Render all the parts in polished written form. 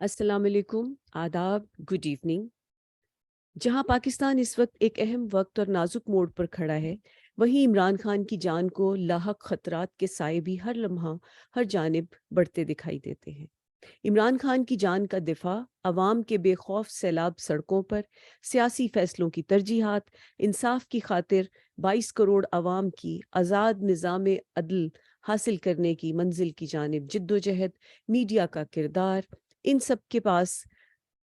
السلام علیکم، آداب، گڈ ایوننگ۔ جہاں پاکستان اس وقت ایک اہم وقت اور نازک موڑ پر کھڑا ہے، وہیں عمران خان کی جان کو لاحق خطرات کے سائے بھی ہر لمحہ ہر جانب بڑھتے دکھائی دیتے ہیں۔ عمران خان کی جان کا دفاع، عوام کے بے خوف سیلاب سڑکوں پر، سیاسی فیصلوں کی ترجیحات، انصاف کی خاطر 22 کروڑ عوام کی آزاد نظام عدل حاصل کرنے کی منزل کی جانب جدوجہد، میڈیا کا کردار، ان سب کے پاس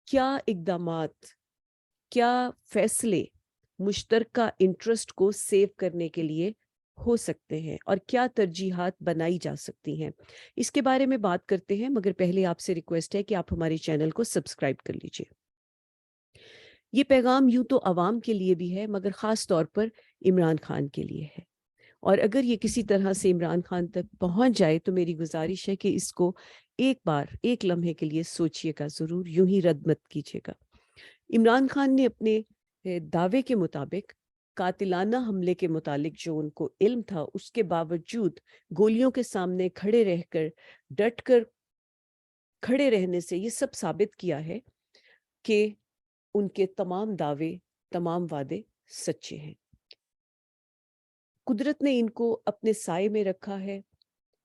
کیا اقدامات، کیا فیصلے مشترکہ انٹرسٹ کو سیو کرنے کے لیے ہو سکتے ہیں اور کیا ترجیحات بنائی جا سکتی ہیں، اس کے بارے میں بات کرتے ہیں۔ مگر پہلے آپ سے ریکویسٹ ہے کہ آپ ہمارے چینل کو سبسکرائب کر لیجئے۔ یہ پیغام یوں تو عوام کے لیے بھی ہے، مگر خاص طور پر عمران خان کے لیے ہے، اور اگر یہ کسی طرح سے عمران خان تک پہنچ جائے تو میری گزارش ہے کہ اس کو ایک بار، ایک لمحے کے لیے سوچئے گا ضرور، یوں ہی رد مت کیجیے گا۔ عمران خان نے اپنے دعوے کے مطابق قاتلانہ حملے کے متعلق جو ان کو علم تھا، اس کے باوجود گولیوں کے سامنے کھڑے رہ کر، ڈٹ کر کھڑے رہنے سے یہ سب ثابت کیا ہے کہ ان کے تمام دعوے، تمام وعدے سچے ہیں۔ قدرت نے ان کو اپنے سائے میں رکھا ہے،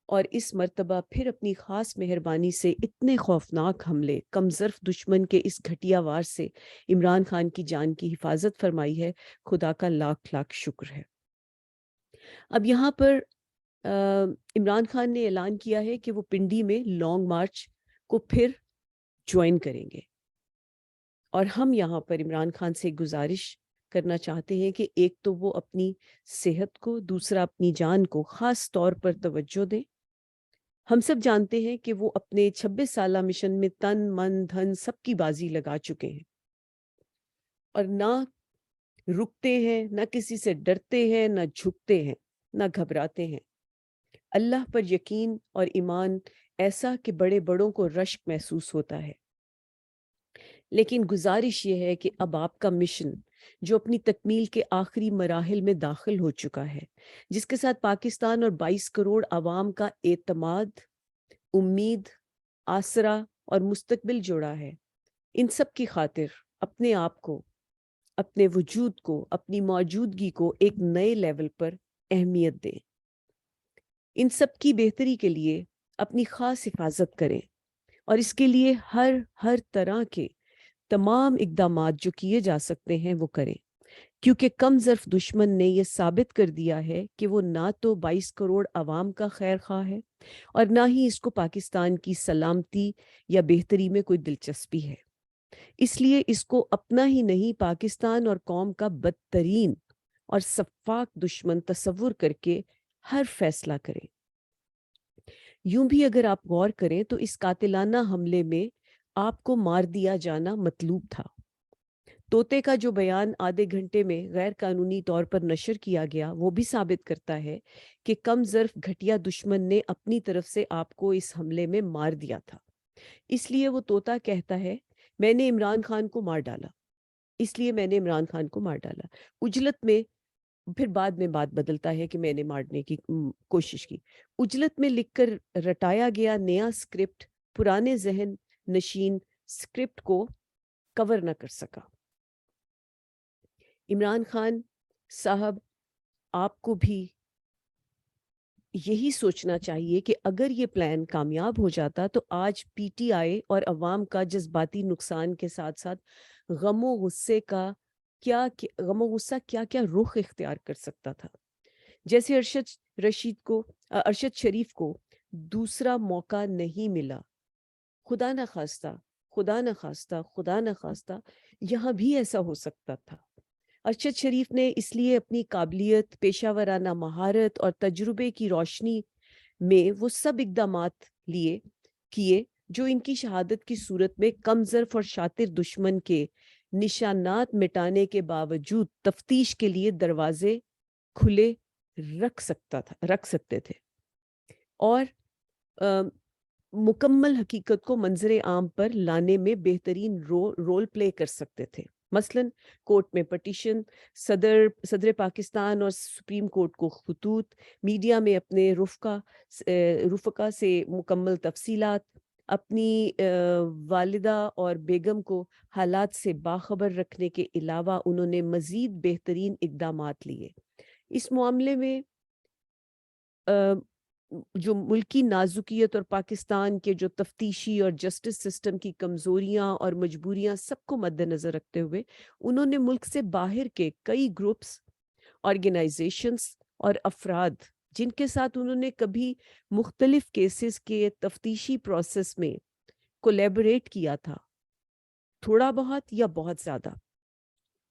اور اس مرتبہ پھر اپنی خاص مہربانی سے اتنے خوفناک حملے، کم ظرف دشمن کے اس گھٹیا وار سے عمران خان کی جان کی حفاظت فرمائی ہے۔ خدا کا لاکھ لاکھ شکر ہے۔ اب یہاں پر عمران خان نے اعلان کیا ہے کہ وہ پنڈی میں لانگ مارچ کو پھر جوائن کریں گے، اور ہم یہاں پر عمران خان سے گزارش کرنا چاہتے ہیں کہ ایک تو وہ اپنی صحت کو، دوسرا اپنی جان کو خاص طور پر توجہ دیں۔ ہم سب جانتے ہیں کہ وہ اپنے 26 سالہ مشن میں تن من دھن سب کی بازی لگا چکے ہیں، اور نہ رکتے ہیں، نہ کسی سے ڈرتے ہیں، نہ جھکتے ہیں، نہ گھبراتے ہیں۔ اللہ پر یقین اور ایمان ایسا کہ بڑے بڑوں کو رشک محسوس ہوتا ہے۔ لیکن گزارش یہ ہے کہ اب آپ کا مشن، جو اپنی تکمیل کے آخری مراحل میں داخل ہو چکا ہے، جس کے ساتھ پاکستان اور 22 کروڑ عوام کا اعتماد، امید، آسرا اور مستقبل جوڑا ہے، ان سب کی خاطر اپنے آپ کو، اپنے وجود کو، اپنی موجودگی کو ایک نئے لیول پر اہمیت دیں۔ ان سب کی بہتری کے لیے اپنی خاص حفاظت کریں، اور اس کے لیے ہر طرح کے تمام اقدامات جو کیے جا سکتے ہیں وہ کریں، کیونکہ کم ظرف دشمن نے یہ ثابت کر دیا ہے کہ وہ نہ تو 22 کروڑ عوام کا خیر خواہ ہے، اور نہ ہی اس کو پاکستان کی سلامتی یا بہتری میں کوئی دلچسپی ہے۔ اس لیے اس کو اپنا ہی نہیں، پاکستان اور قوم کا بدترین اور سفاک دشمن تصور کر کے ہر فیصلہ کریں۔ یوں بھی اگر آپ غور کریں تو اس قاتلانہ حملے میں آپ کو مار دیا جانا مطلوب تھا۔ طوطے کا جو بیان آدھے گھنٹے میں غیر قانونی طور پر نشر کیا گیا، وہ بھی ثابت کرتا ہے کہ کم ظرف گھٹیا دشمن نے اپنی طرف سے آپ کو اس حملے میں مار دیا تھا۔ اس لیے وہ طوطا کہتا ہے، میں نے عمران خان کو مار ڈالا، اس لیے میں نے عمران خان کو مار ڈالا۔ اجلت میں پھر بعد میں بات بدلتا ہے کہ میں نے مارنے کی کوشش کی۔ اجلت میں لکھ کر رٹایا گیا نیا اسکرپٹ پرانے ذہن نشین اسکرپٹ کو کور نہ کر سکا۔ عمران خان صاحب، آپ کو بھی یہی سوچنا چاہیے کہ اگر یہ پلان کامیاب ہو جاتا تو آج پی ٹی آئی اور عوام کا جذباتی نقصان کے ساتھ ساتھ غم و غصے کا غم و غصہ کیا کیا رخ اختیار کر سکتا تھا۔ جیسے ارشد شریف کو دوسرا موقع نہیں ملا، خدا نہ خواستہ، خدا نہ خواستہ، خدا نہ خواستہ یہاں بھی ایسا ہو سکتا تھا۔ ارشد شریف نے اس لیے اپنی قابلیت، پیشہ ورانہ مہارت اور تجربے کی روشنی میں وہ سب اقدامات کیے جو ان کی شہادت کی صورت میں کم ظرف اور شاطر دشمن کے نشانات مٹانے کے باوجود تفتیش کے لیے دروازے کھلے رکھ سکتے تھے، اور مکمل حقیقت کو منظر عام پر لانے میں بہترین رول پلے کر سکتے تھے۔ مثلا کورٹ میں پٹیشن، صدر پاکستان اور سپریم کورٹ کو خطوط، میڈیا میں اپنے رفقا سے مکمل تفصیلات، اپنی والدہ اور بیگم کو حالات سے باخبر رکھنے کے علاوہ انہوں نے مزید بہترین اقدامات لیے۔ اس معاملے میں جو ملکی نازکیت اور پاکستان کے جو تفتیشی اور جسٹس سسٹم کی کمزوریاں اور مجبوریاں سب کو مد نظر رکھتے ہوئے انہوں نے ملک سے باہر کے کئی گروپس، آرگنائزیشنز اور افراد جن کے ساتھ انہوں نے کبھی مختلف کیسز کے تفتیشی پروسیس میں کولیبریٹ کیا تھا، تھوڑا بہت یا بہت زیادہ،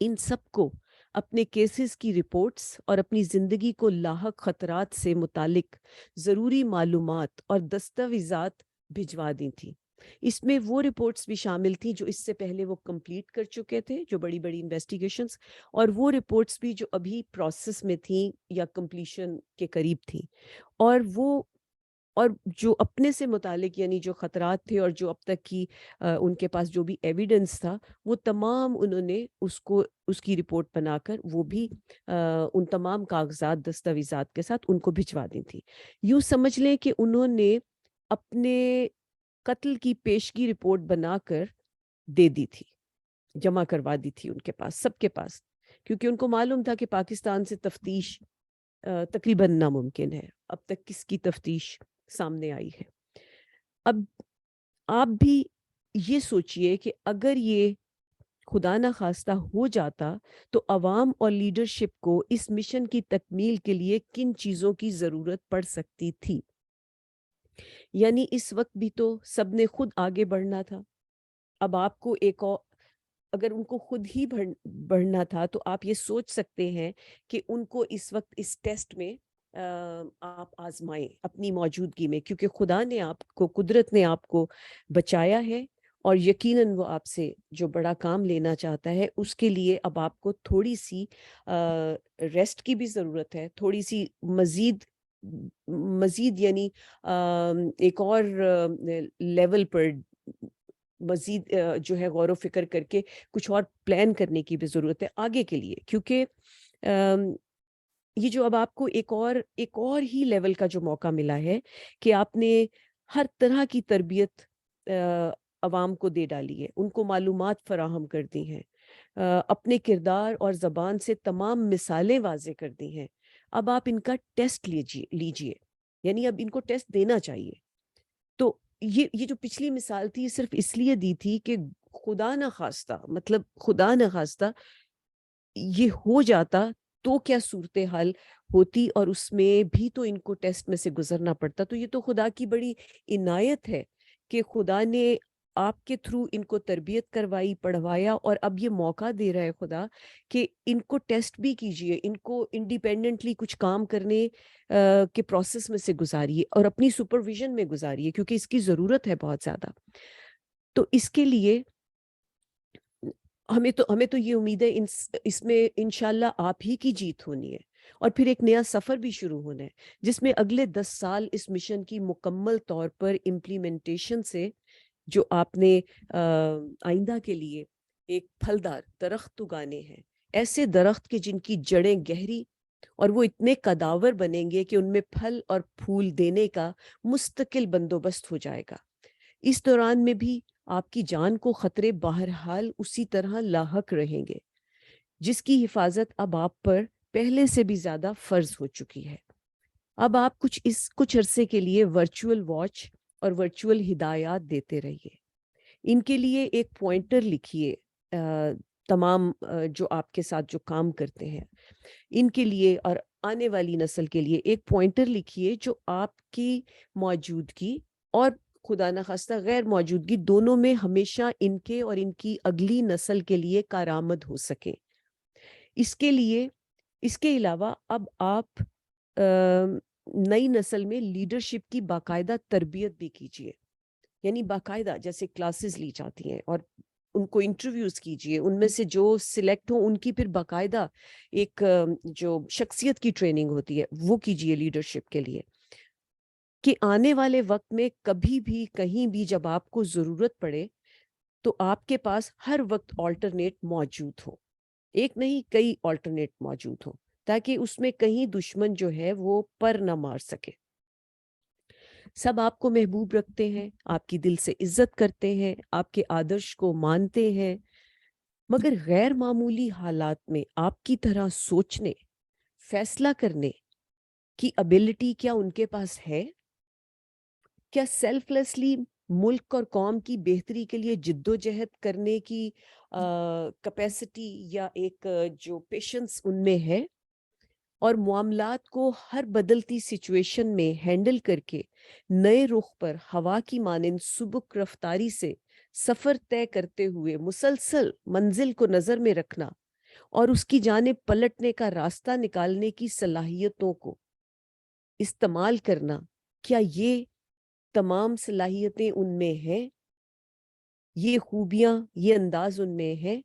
ان سب کو اپنے کیسز کی رپورٹس اور اپنی زندگی کو لاحق خطرات سے متعلق ضروری معلومات اور دستاویزات بھجوا دی تھیں۔ اس میں وہ رپورٹس بھی شامل تھیں جو اس سے پہلے وہ کمپلیٹ کر چکے تھے، جو بڑی بڑی انویسٹیگیشنز، اور وہ رپورٹس بھی جو ابھی پروسیس میں تھیں یا کمپلیشن کے قریب تھیں، اور جو اپنے سے متعلق یعنی جو خطرات تھے اور جو اب تک کی ان کے پاس جو بھی ایویڈنس تھا وہ تمام انہوں نے اس کی رپورٹ بنا کر وہ بھی ان تمام کاغذات دستاویزات کے ساتھ ان کو بھجوا دی تھی۔ یوں سمجھ لیں کہ انہوں نے اپنے قتل کی پیشگی رپورٹ بنا کر دے دی تھی، جمع کروا دی تھی ان کے پاس، سب کے پاس، کیونکہ ان کو معلوم تھا کہ پاکستان سے تفتیش تقریباً ناممکن ہے۔ اب تک کس کی تفتیش سامنے آئی ہے؟ اب آپ بھی یہ سوچئے کہ اگر یہ خدا نخواستہ ہو جاتا تو عوام اور لیڈرشپ کو اس مشن کی تکمیل کے لیے کن چیزوں کی ضرورت پڑ سکتی تھی؟ یعنی اس وقت بھی تو سب نے خود آگے بڑھنا تھا۔ اب آپ کو ایک اور اگر ان کو خود ہی بڑھنا تھا تو آپ یہ سوچ سکتے ہیں کہ ان کو اس وقت اس ٹیسٹ میں آپ آزمائیں اپنی موجودگی میں، کیونکہ خدا نے آپ کو، قدرت نے آپ کو بچایا ہے، اور یقیناً وہ آپ سے جو بڑا کام لینا چاہتا ہے اس کے لیے اب آپ کو تھوڑی سی ریسٹ کی بھی ضرورت ہے، تھوڑی سی مزید یعنی ایک اور لیول پر مزید جو ہے غور و فکر کر کے کچھ اور پلان کرنے کی بھی ضرورت ہے آگے کے لیے، کیونکہ یہ جو اب آپ کو ایک اور ہی لیول کا جو موقع ملا ہے کہ آپ نے ہر طرح کی تربیت عوام کو دے ڈالی ہے، ان کو معلومات فراہم کر دی ہیں، اپنے کردار اور زبان سے تمام مثالیں واضح کر دی ہیں۔ اب آپ ان کا ٹیسٹ لیجئے، یعنی اب ان کو ٹیسٹ دینا چاہیے۔ تو یہ جو پچھلی مثال تھی صرف اس لیے دی تھی کہ خدا نہ خواستہ یہ ہو جاتا تو کیا صورتحال ہوتی، اور اس میں بھی تو ان کو ٹیسٹ میں سے گزرنا پڑتا۔ تو یہ تو خدا کی بڑی عنایت ہے کہ خدا نے آپ کے تھرو ان کو تربیت کروائی، پڑھوایا، اور اب یہ موقع دے رہا ہے خدا کہ ان کو ٹیسٹ بھی کیجئے، ان کو انڈیپینڈنٹلی کچھ کام کرنے کے پروسیس میں سے گزاریے اور اپنی سپرویژن میں گزاریے، کیونکہ اس کی ضرورت ہے بہت زیادہ۔ تو اس کے لیے ہمیں تو یہ امید ہے اس میں انشاءاللہ آپ ہی کی جیت ہونی ہے، اور پھر ایک نیا سفر بھی شروع ہونا ہے جس میں اگلے 10 سال اس مشن کی مکمل طور پر امپلیمنٹیشن سے جو آپ نے آئندہ کے لیے ایک پھلدار درخت اگانے ہیں، ایسے درخت کے جن کی جڑیں گہری اور وہ اتنے قداور بنیں گے کہ ان میں پھل اور پھول دینے کا مستقل بندوبست ہو جائے گا۔ اس دوران میں بھی آپ کی جان کو خطرے بہرحال اسی طرح لاحق رہیں گے، جس کی حفاظت اب آپ پر پہلے سے بھی زیادہ فرض ہو چکی ہے۔ اب آپ کچھ عرصے کے لیے ورچوئل واچ اور ورچوئل ہدایات دیتے رہیے۔ ان کے لیے ایک پوائنٹر لکھیے، تمام جو آپ کے ساتھ جو کام کرتے ہیں ان کے لیے اور آنے والی نسل کے لیے ایک پوائنٹر لکھیے جو آپ کی موجودگی اور خدا نخواستہ غیر موجودگی دونوں میں ہمیشہ ان کے اور ان کی اگلی نسل کے لیے کارآمد ہو سکے۔ اس کے علاوہ اب آپ نئی نسل میں لیڈرشپ کی باقاعدہ تربیت بھی کیجیے، یعنی باقاعدہ جیسے کلاسز لی جاتی ہیں اور ان کو انٹرویوز کیجئے، ان میں سے جو سلیکٹ ہوں ان کی پھر باقاعدہ ایک جو شخصیت کی ٹریننگ ہوتی ہے وہ کیجئے لیڈرشپ کے لیے، کہ آنے والے وقت میں کبھی بھی کہیں بھی جب آپ کو ضرورت پڑے تو آپ کے پاس ہر وقت آلٹرنیٹ موجود ہو، ایک نہیں کئی آلٹرنیٹ موجود ہو، تاکہ اس میں کہیں دشمن جو ہے وہ پر نہ مار سکے۔ سب آپ کو محبوب رکھتے ہیں، آپ کی دل سے عزت کرتے ہیں، آپ کے آدرش کو مانتے ہیں، مگر غیر معمولی حالات میں آپ کی طرح سوچنے، فیصلہ کرنے کی ابیلٹی کیا ان کے پاس ہے؟ کیا سیلف لیسلی ملک اور قوم کی بہتری کے لیے جد و جہد کرنے کی کیپیسٹی یا ایک جو پیشنس ان میں ہے، اور معاملات کو ہر بدلتی سچویشن میں ہینڈل کر کے نئے رخ پر ہوا کی مانند سبک رفتاری سے سفر طے کرتے ہوئے مسلسل منزل کو نظر میں رکھنا اور اس کی جانب پلٹنے کا راستہ نکالنے کی صلاحیتوں کو استعمال کرنا، کیا یہ تمام صلاحیتیں ان میں ہیں؟ یہ خوبیاں، یہ انداز ان میں ہے؟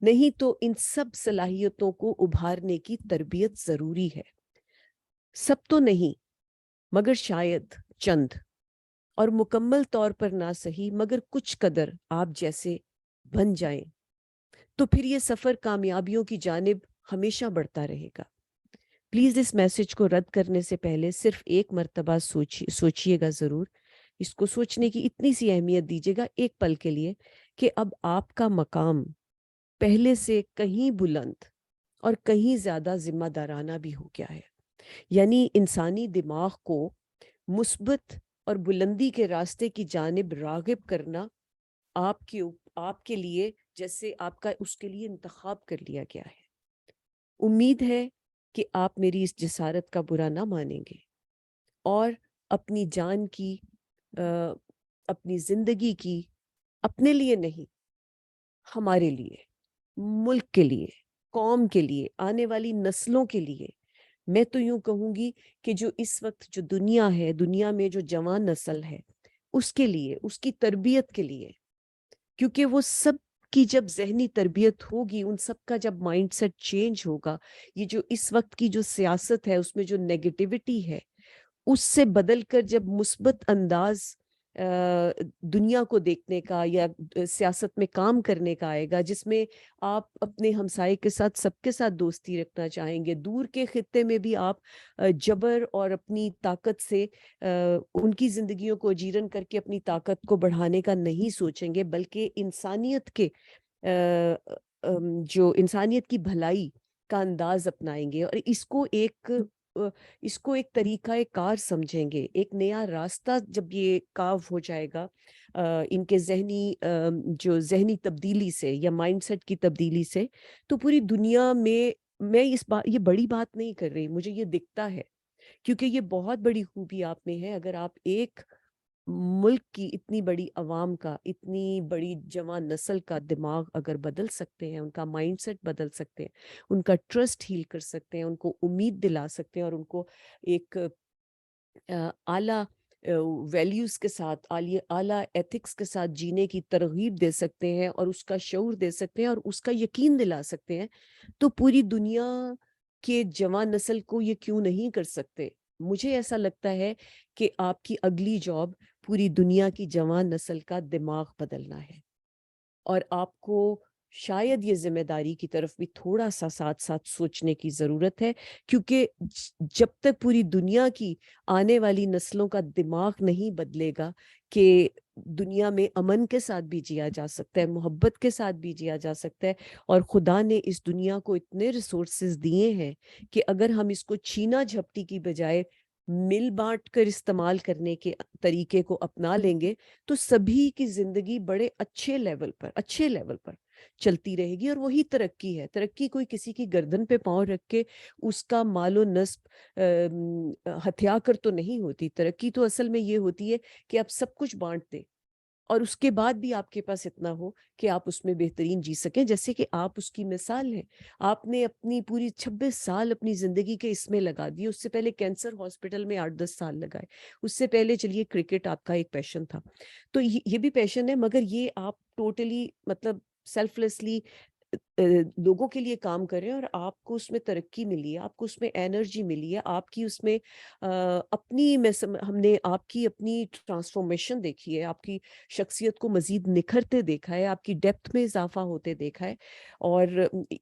نہیں تو ان سب صلاحیتوں کو ابھارنے کی تربیت ضروری ہے۔ سب تو نہیں، مگر شاید چند، اور مکمل طور پر نہ صحیح مگر کچھ قدر آپ جیسے بن جائیں تو پھر یہ سفر کامیابیوں کی جانب ہمیشہ بڑھتا رہے گا۔ پلیز اس میسج کو رد کرنے سے پہلے صرف ایک مرتبہ سوچئے گا ضرور، اس کو سوچنے کی اتنی سی اہمیت دیجیے گا ایک پل کے لیے کہ اب آپ کا مقام پہلے سے کہیں بلند اور کہیں زیادہ ذمہ دارانہ بھی ہو گیا ہے۔ یعنی انسانی دماغ کو مثبت اور بلندی کے راستے کی جانب راغب کرنا آپ کے لیے جیسے آپ کا اس کے لیے انتخاب کر لیا گیا ہے۔ امید ہے کہ آپ میری اس جسارت کا برا نہ مانیں گے اور اپنی جان کی، اپنی زندگی کی، اپنے لیے نہیں، ہمارے لیے، ملک کے لیے، قوم کے لیے، آنے والی نسلوں کے لیے، میں تو یوں کہوں گی کہ جو اس وقت جو دنیا ہے، دنیا میں جو جوان نسل ہے، اس کے لیے، اس کی تربیت کے لیے، کیونکہ وہ سب کی جب ذہنی تربیت ہوگی، ان سب کا جب مائنڈ سیٹ چینج ہوگا، یہ جو اس وقت کی جو سیاست ہے اس میں جو نیگیٹیوٹی ہے اس سے بدل کر جب مثبت انداز دنیا کو دیکھنے کا یا سیاست میں کام کرنے کا آئے گا، جس میں آپ اپنے ہمسائے کے ساتھ، سب کے ساتھ دوستی رکھنا چاہیں گے، دور کے خطے میں بھی آپ جبر اور اپنی طاقت سے ان کی زندگیوں کو اجیرن کر کے اپنی طاقت کو بڑھانے کا نہیں سوچیں گے، بلکہ انسانیت کے جو انسانیت کی بھلائی کا انداز اپنائیں گے، اور اس کو ایک طریقہ کار سمجھیں گے، ایک نیا راستہ جب یہ کاو ہو جائے گا ان کے جو ذہنی تبدیلی سے یا مائنڈ سیٹ کی تبدیلی سے، تو پوری دنیا میں یہ بڑی بات نہیں کر رہی، مجھے یہ دکھتا ہے، کیونکہ یہ بہت بڑی خوبی آپ میں ہے۔ اگر آپ ایک ملک کی اتنی بڑی عوام کا، اتنی بڑی جوان نسل کا دماغ اگر بدل سکتے ہیں، ان کا مائنڈ سیٹ بدل سکتے ہیں، ان کا ٹرسٹ ہیل کر سکتے ہیں، ان کو امید دلا سکتے ہیں، اور ان کو ایک اعلیٰ ویلیوز کے ساتھ، اعلیٰ ایتھکس کے ساتھ جینے کی ترغیب دے سکتے ہیں، اور اس کا شعور دے سکتے ہیں، اور اس کا یقین دلا سکتے ہیں، تو پوری دنیا کے جوان نسل کو یہ کیوں نہیں کر سکتے؟ مجھے ایسا لگتا ہے کہ آپ کی اگلی جاب پوری دنیا کی جوان نسل کا دماغ بدلنا ہے، اور آپ کو شاید یہ ذمہ داری کی طرف بھی تھوڑا سا ساتھ ساتھ سوچنے کی ضرورت ہے، کیونکہ جب تک پوری دنیا کی آنے والی نسلوں کا دماغ نہیں بدلے گا کہ دنیا میں امن کے ساتھ بھی جیا جا سکتا ہے، محبت کے ساتھ بھی جیا جا سکتا ہے، اور خدا نے اس دنیا کو اتنے ریسورسز دیے ہیں کہ اگر ہم اس کو چھینا جھپٹی کی بجائے مل بانٹ کر استعمال کرنے کے طریقے کو اپنا لیں گے تو سبھی کی زندگی بڑے اچھے لیول پر چلتی رہے گی، اور وہی ترقی ہے۔ ترقی کوئی کسی کی گردن پہ پاؤں رکھ کے اس کا مال و نصب ہتھیا کر تو نہیں ہوتی۔ ترقی تو اصل میں یہ ہوتی ہے کہ آپ سب کچھ بانٹ دیں، اور اس کے بعد بھی آپ کے پاس اتنا ہو کہ آپ اس میں بہترین جی سکیں، جیسے کہ آپ اس کی مثال ہیں۔ آپ نے اپنی پوری 26 سال اپنی زندگی کے اس میں لگا دیے، اس سے پہلے کینسر ہاسپٹل میں 8-10 سال لگائے، اس سے پہلے چلیے کرکٹ آپ کا ایک پیشن تھا، تو یہ بھی پیشن ہے، مگر یہ آپ ٹوٹلی مطلب سیلف لیسلی لوگوں کے لیے کام کر رہے ہیں اور آپ کو اس میں ترقی ملی ہے، آپ کو اس میں انرجی ملی ہے، آپ کی اس میں اپنی ہم نے آپ کی اپنی ٹرانسفارمیشن دیکھی ہے، آپ کی شخصیت کو مزید نکھرتے دیکھا ہے، آپ کی ڈیپتھ میں اضافہ ہوتے دیکھا ہے، اور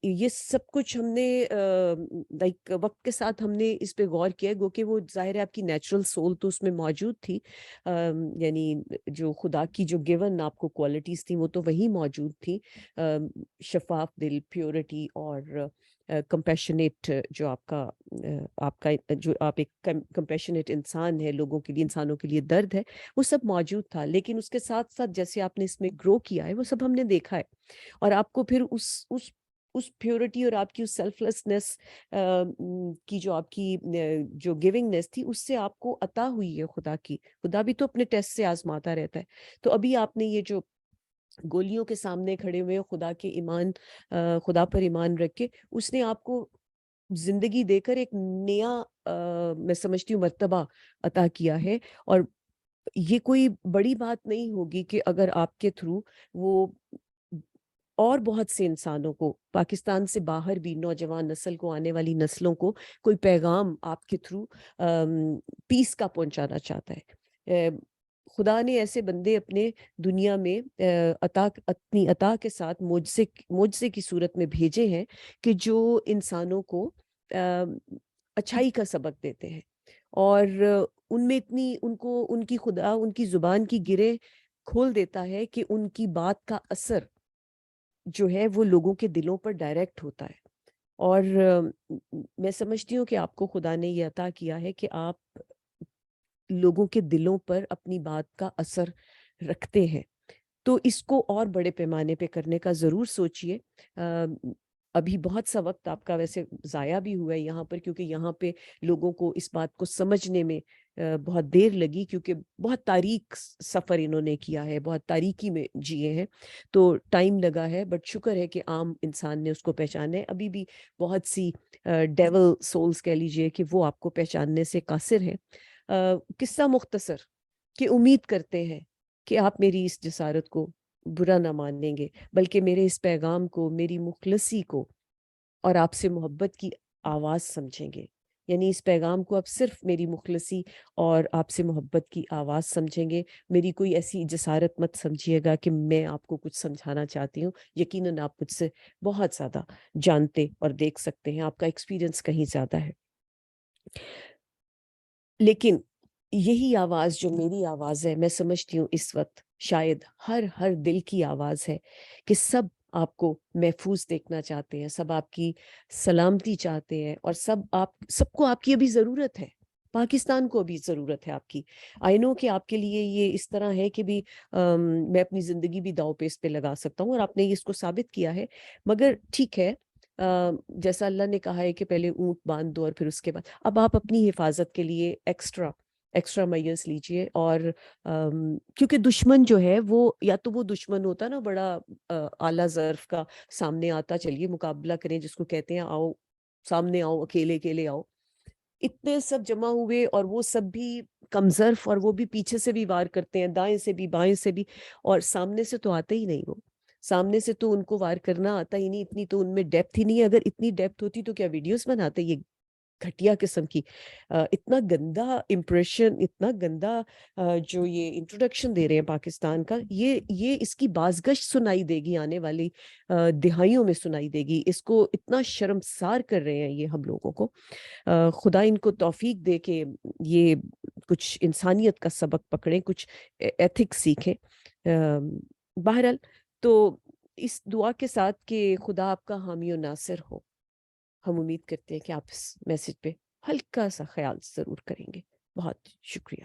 یہ سب کچھ ہم نے لائک وقت کے ساتھ ہم نے اس پہ غور کیا ہے، گو کہ وہ ظاہر ہے آپ کی نیچرل سول تو اس میں موجود تھی، یعنی جو خدا کی جو گیون آپ کو کوالٹیز تھیں وہ تو وہی موجود تھیں، شفاف دل، پیورٹی، اور کمپیشنیٹ، جو آپ کا جو آپ ایک کمپیشنیٹ انسان ہے، لوگوں کے لیے، انسانوں کے لیے درد ہے، وہ سب موجود تھا، لیکن اس کے ساتھ ساتھ جیسے آپ نے اس میں گرو کیا ہے وہ سب ہم نے دیکھا ہے، اور آپ کو پھر اس پیورٹی اور آپ کی اس سیلف لیسنس کی جو آپ کی جو گیونگنیس تھی، اس سے آپ کو عطا ہوئی ہے خدا کی. خدا بھی تو اپنے ٹیسٹ سے آزماتا رہتا ہے. تو ابھی آپ نے یہ جو گولیوں کے سامنے کھڑے ہوئے خدا کے ایمان، خدا پر ایمان رکھ کے، اس نے آپ کو زندگی دے کر ایک نیا میں سمجھتی ہوں مرتبہ عطا کیا ہے. اور یہ کوئی بڑی بات نہیں ہوگی کہ اگر آپ کے تھرو وہ اور بہت سے انسانوں کو، پاکستان سے باہر بھی نوجوان نسل کو، آنے والی نسلوں کو کوئی پیغام آپ کے تھرو پیس کا پہنچانا چاہتا ہے. خدا نے ایسے بندے اپنے دنیا میں اپنی عطا کے ساتھ معجزے کی صورت میں بھیجے ہیں کہ جو انسانوں کو اچھائی کا سبق دیتے ہیں، اور ان میں اتنی ان کی خدا ان کی زبان کی گرہ کھول دیتا ہے کہ ان کی بات کا اثر جو ہے وہ لوگوں کے دلوں پر ڈائریکٹ ہوتا ہے. اور میں سمجھتی ہوں کہ آپ کو خدا نے یہ عطا کیا ہے کہ آپ لوگوں کے دلوں پر اپنی بات کا اثر رکھتے ہیں. تو اس کو اور بڑے پیمانے پہ کرنے کا ضرور سوچئے. ابھی بہت سا وقت آپ کا ویسے ضائع بھی ہوا ہے یہاں پر، کیونکہ یہاں پہ لوگوں کو اس بات کو سمجھنے میں بہت دیر لگی، کیونکہ بہت تاریک سفر انہوں نے کیا ہے، بہت تاریکی میں جیے ہیں، تو ٹائم لگا ہے. بٹ شکر ہے کہ عام انسان نے اس کو پہچانا ہے. ابھی بھی بہت سی ڈیول سولز کہہ لیجئے کہ وہ آپ کو پہچاننے سے قاصر ہیں. قصہ مختصر کہ امید کرتے ہیں کہ آپ میری اس جسارت کو برا نہ مانیں گے، بلکہ میرے اس پیغام کو، میری مخلصی کو اور آپ سے محبت کی آواز سمجھیں گے. یعنی اس پیغام کو آپ صرف میری مخلصی اور آپ سے محبت کی آواز سمجھیں گے. میری کوئی ایسی جسارت مت سمجھیے گا کہ میں آپ کو کچھ سمجھانا چاہتی ہوں. یقیناً آپ مجھ سے بہت زیادہ جانتے اور دیکھ سکتے ہیں، آپ کا ایکسپیرینس کہیں زیادہ ہے. لیکن یہی آواز جو میری آواز ہے، میں سمجھتی ہوں اس وقت شاید ہر دل کی آواز ہے کہ سب آپ کو محفوظ دیکھنا چاہتے ہیں، سب آپ کی سلامتی چاہتے ہیں، اور سب کو آپ کی ابھی ضرورت ہے. پاکستان کو ابھی ضرورت ہے آپ کی. آئی نو کہ آپ کے لیے یہ اس طرح ہے کہ بھی میں اپنی زندگی بھی داؤ پہ اس پہ لگا سکتا ہوں، اور آپ نے اس کو ثابت کیا ہے. مگر ٹھیک ہے، جیسا اللہ نے کہا ہے کہ پہلے اونٹ باندھ دو اور پھر اس کے بعد اب آپ اپنی حفاظت کے لیے ایکسٹرا میجرز لیجئے. اور کیونکہ دشمن جو ہے وہ یا تو وہ دشمن ہوتا نا بڑا اعلیٰ ظرف کا، سامنے آتا، چلیے مقابلہ کریں جس کو کہتے ہیں، آؤ سامنے آؤ، اکیلے آؤ. اتنے سب جمع ہوئے اور وہ سب بھی کمظرف، اور وہ بھی پیچھے سے بھی وار کرتے ہیں، دائیں سے بھی بائیں سے بھی، اور سامنے سے تو آتے ہی نہیں. وہ سامنے سے تو ان کو وار کرنا آتا ہی نہیں، اتنی تو ان میں ڈیپتھ ہی نہیں ہے. اگر اتنی ڈیپتھ ہوتی تو کیا ویڈیوز بناتے؟ یہ گھٹیا قسم کی اتنا گندا امپریشن، اتنا گندا جو یہ انٹروڈکشن دے رہے ہیں پاکستان کا، یہ اس کی بازگشت سنائی دے گی، آنے والی دہائیوں میں سنائی دے گی. اس کو اتنا شرمسار کر رہے ہیں یہ ہم لوگوں کو. خدا ان کو توفیق دے کہ یہ کچھ انسانیت کا سبق پکڑیں، کچھ ایتھک سیکھیں. بہرحال تو اس دعا کے ساتھ کہ خدا آپ کا حامی و ناصر ہو، ہم امید کرتے ہیں کہ آپ اس میسج پہ ہلکا سا خیال ضرور کریں گے. بہت شکریہ.